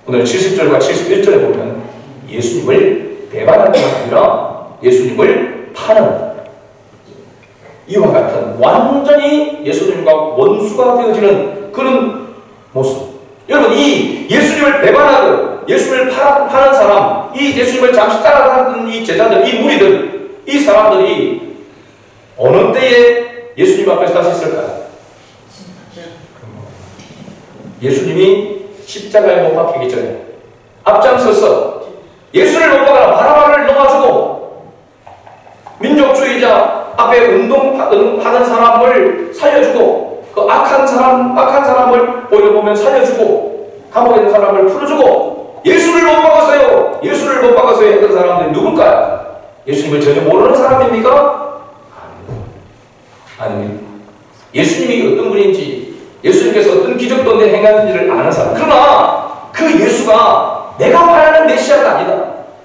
오늘 70절과 71절에 보면 예수님을 배반하는 것이 아니라 예수님을 파는, 이와 같은 완전히 예수님과 원수가 되어지는 그런 모습. 여러분, 이 예수님을 배반하고 예수님을 파는 사람, 이 예수님을 잠시 따라가는 이 제자들, 이 무리들, 이 사람들이 어느 때에 예수님 앞에서 다시 있을까요? 예수님이 십자가에 못 박히기 전에 앞장서서 예수를 못 박아라, 바라바를 놓아주고 민족주의자 앞에 운동하는 사람을 살려주고 그 악한 사람을 보면 살려주고 감옥에 있는 사람을 풀어주고 예수를 못 박았어요. 예수를 못 박았어요 했던 사람들이 누굴까요? 예수님을 전혀 모르는 사람입니까? 아닙니다. 예수님이 어떤 분인지, 예수님께서 어떤 기적도 행하는지를 아는 사람. 그러나 그 예수가 내가 바라는 메시아가 아니다,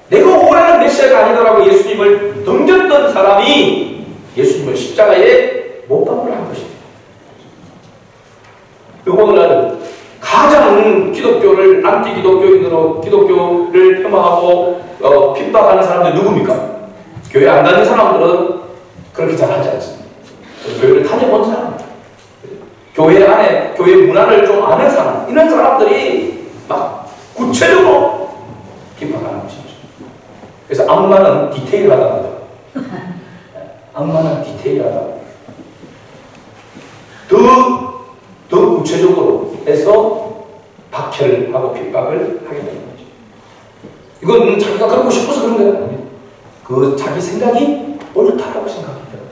내가 원하는 메시아가 아니다라고 예수님을 던졌던 사람이 예수님을 십자가에 못 박으려 한 것입니다. 오늘날 가장 기독교를 안티 기독교인으로 기독교를 폄하하고 핍박하는 사람들이 누굽니까? 교회 안 다니는 사람들은 그렇게 잘 하지 않습니다. 교회를 다녀본 사람, 교회 안에 교회 문화를 좀 아는 사람, 이런 사람들이 막 구체적으로 핍박하는 것이죠. 그래서 악마는 디테일하답니다. 악마는 디테일하다. 더 구체적으로 해서 박해를 하고 핍박을 하게 되는 거죠. 이건 자기가 그러고 싶어서 그런 게 아닙니다. 그 자기 생각이 옳다라고 생각하기 때문에.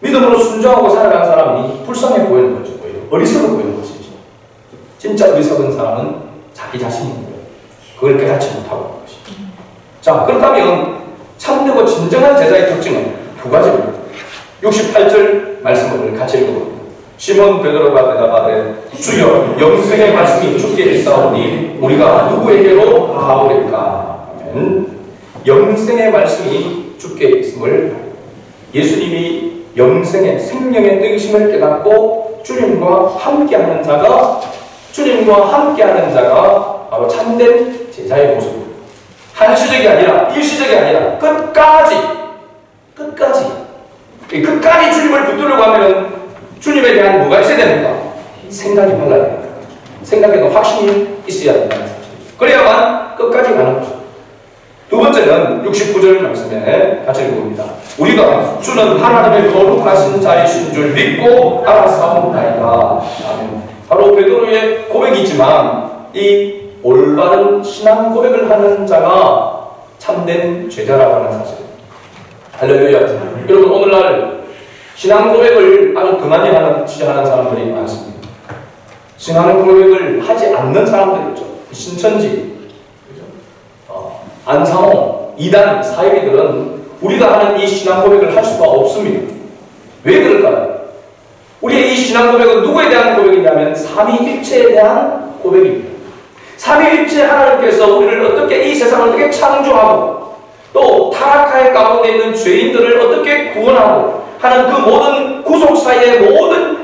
믿음으로 순종하고 살아가는 사람이 불쌍해 보이는 거죠. 어리석어 보이는 것이죠. 진짜 어리석은 사람은 자기 자신인 거예요. 그걸 깨닫지 못하고 있는 것이죠. 자, 그렇다면 참되고 진정한 제자의 특징은 두 가지입니다. 68절 말씀을 같이 읽어봅니다. 시몬 베드로가 대답하되 주여 영생의 말씀이 주께 있사오니 우리가 누구에게로 가오리까 하면 영생의 말씀이 주께 있음을, 예수님이 영생의 생명의 뜻임을 깨닫고 주님과 함께하는 자가 바로 참된 제자의 모습입니다. 한시적이 아니라 일시적이 아니라 끝까지 주님을 붙들려고 하면 주님에 대한 뭐가 있어야 됩니까? 생각이 달라야 됩니다. 생각에도 확신이 있어야 된다는 사실. 그래야만 끝까지 가는 거죠. 두 번째는 69절 말씀에 같이 읽어봅니다. 우리가 주는 하나님의 거룩하신 자이신 줄 믿고 알아사옵나이다. 바로 베드로의 고백이지만 이 올바른 신앙 고백을 하는 자가 참된 제자라고 하는 사실입니다. 할렐루야. 여러분, 오늘날 신앙 고백을 아주 그만히 하는 사람들이 많습니다. 신앙 고백을 하지 않는 사람들 있죠. 신천지, 안상호, 이단 사이비들은 우리가 하는 이 신앙 고백을 할 수가 없습니다. 왜 그럴까요? 우리의 이 신앙 고백은 누구에 대한 고백이냐면 삼위일체에 대한 고백입니다. 삼위일체 하나님께서 우리를 어떻게, 이 세상을 어떻게 창조하고 또 타락하의 가운데 있는 죄인들을 어떻게 구원하고 하는 그 모든 구속사의 모든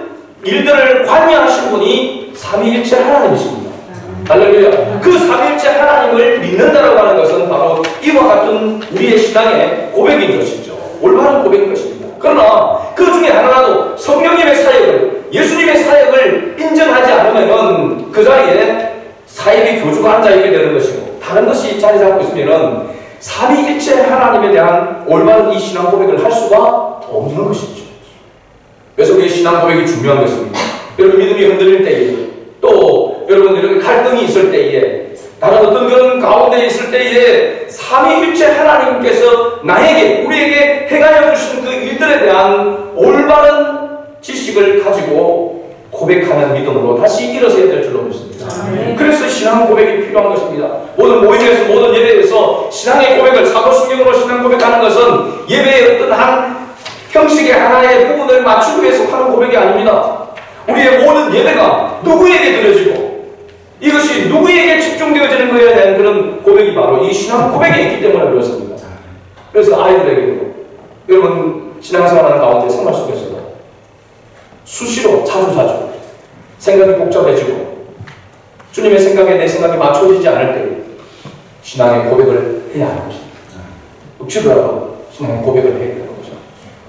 일들을 관여하신 분이 삼위일체 하나님이십니다. 할렐루야. 그 삼위일체 하나님을 믿는다라고 하는 것은 바로 이와 같은 우리의 신앙의 고백인 것이죠. 올바른 고백인 것입니다. 그러나 그 중에 하나라도 성령님의 사역을, 예수님의 사역을 인정하지 않으면 그 자리에 사역의 교주가 앉아있게 되는 것이고 다른 것이 자리 잡고 있으면 삼위일체 하나님에 대한 올바른 이 신앙 고백을 할 수가 없는 것이죠. 그래서 우리의 신앙 고백이 중요한 것입니다. 여러분, 믿음이 흔들릴 때에, 또 여러분 이렇게 갈등이 있을 때에, 다른 어떤 그런 가운데 있을 때에 삼위일체 하나님께서 우리에게 행하여 주신 그 일들에 대한 올바른 지식을 가지고 고백하는 믿음으로 다시 일어서야 될 줄로 믿습니다. 그래서 신앙 고백이 필요한 것입니다. 모든 모임에서, 모든 예배에서 신앙의 고백을 사도신경으로 신앙 고백하는 것은 예배의 어떤 한 형식의 하나의 부분을 맞추기 위해서 하는 고백이 아닙니다. 우리의 모든 예배가 누구에게 드려지고 이것이 누구에게 집중되어지는 것에 대한 그런 고백이 바로 이 신앙 고백에 있기 때문에 그렇습니다. 그래서 아이들에게도, 여러분 신앙생활하는 가운데 생활 속에서도 수시로 자주 생각이 복잡해지고 주님의 생각에 내 생각이 맞춰지지 않을 때 신앙의 고백을 해야 하는 것입니다. 억지로라도 신앙의 고백을 해야 되는 거죠.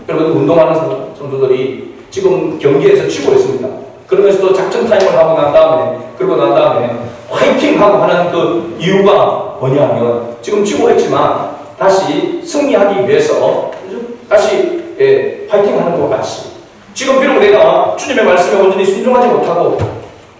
여러분, 운동하는 선수들이 지금 경기에서 치고 있습니다. 그러면서도 작전 타임을 하고 난 다음에 화이팅 하고 하는 그 이유가 뭐냐면 지금 치고 있지만 다시 승리하기 위해서 다시 화이팅 하는 것 같이, 지금 비록 내가 주님의 말씀에 온전히 순종하지 못하고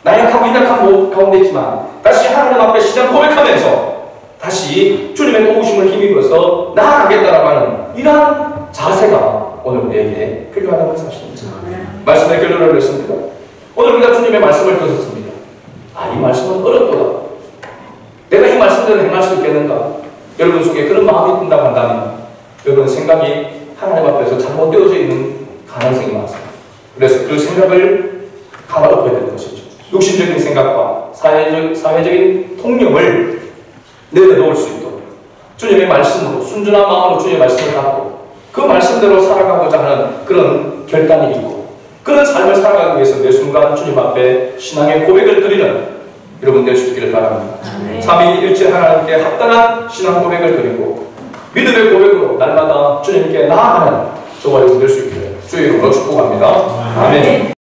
나약하고 인약한 가운데 있지만 다시 하나님 앞에 신앙 고백하면서 다시 주님의 도우심을 힘입어서 나아가겠다라고 하는 이러한 자세가 오늘 우리에게 필요하다는 사실입니다. 말씀의 결론을 냈습니다. 오늘 우리가 주님의 말씀을 들었습니다. 이 말씀은 어렵도다. 내가 이 말씀대로 행할 수 있겠는가? 여러분 속에 그런 마음이 든다고 한다면 여러분 생각이 하나님 앞에서 잘못되어져 있는 가능성이 많습니다. 그래서 그 생각을 갈아엎어야 되는 것이죠. 육신적인 생각과 사회적인 통념을 내려놓을 수 있도록 주님의 말씀으로 순전한 마음으로 주님의 말씀을 갖고 그 말씀대로 살아가고자 하는 그런 결단이 있고 그런 삶을 살아가기 위해서 매 순간 주님 앞에 신앙의 고백을 드리는 여러분 될 수 있기를 바랍니다. 삼위일체 하나님께 합당한 신앙 고백을 드리고 믿음의 고백으로 날마다 주님께 나아가는 저와 여러분 될 수 있기를 주의 이름으로 축복합니다. 아멘.